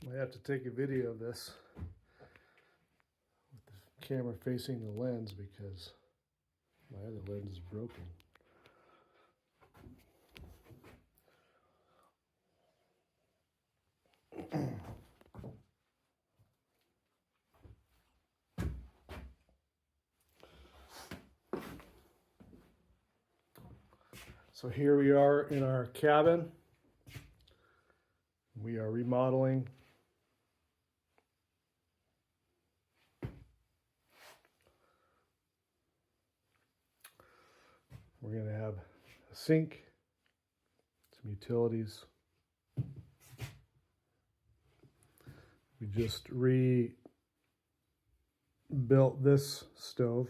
I have to take a video of this with the camera facing the lens because my other lens is broken. So here we are in our cabin. We are remodeling. We're going to have a sink, some utilities. We just rebuilt this stove.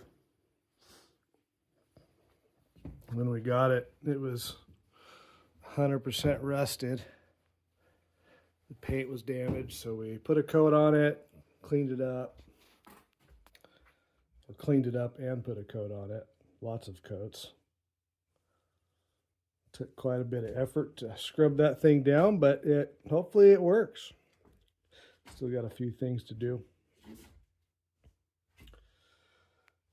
When we got it, it was 100% rusted. The paint was damaged, so we put a coat on it, cleaned it up. I cleaned it up and put a coat on it. Lots of coats. Took quite a bit of effort to scrub that thing down, but hopefully it works. Still got a few things to do.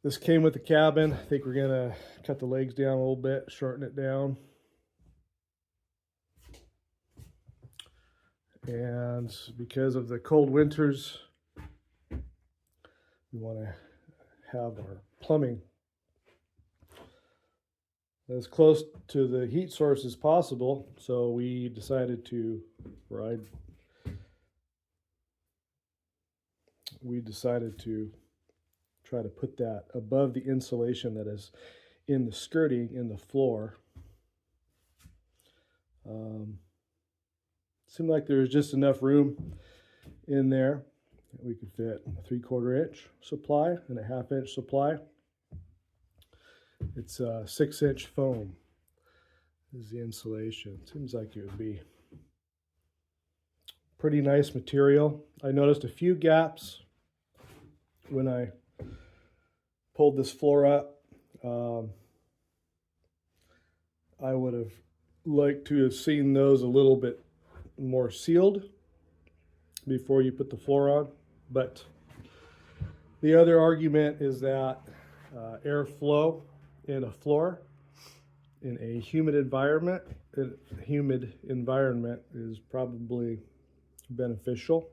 This came with the cabin. I think we're gonna cut the legs down a little bit, shorten it down. And because of the cold winters, we want to have our plumbing as close to the heat source as possible. So we decided to try to put that above the insulation that is in the skirting in the floor. Seemed like there was just enough room in there that we could fit a 3/4 inch supply and a 1/2 inch supply. It's a 6-inch foam is the insulation. Seems like it would be pretty nice material. I noticed a few gaps when I pulled this floor up. I would have liked to have seen those a little bit more sealed before you put the floor on. But the other argument is that airflow in a floor in a humid environment is probably beneficial.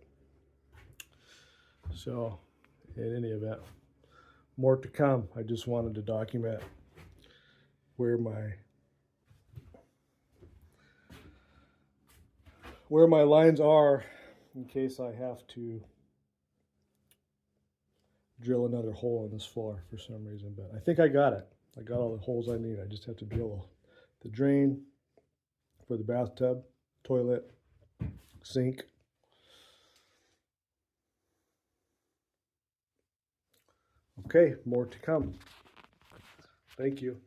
So in any event, more to come. I just wanted to document where my lines are in case I have to drill another hole in this floor for some reason. But I think I got it. I got all the holes I need. I just have to drill the drain for the bathtub, toilet, sink. Okay, more to come. Thank you.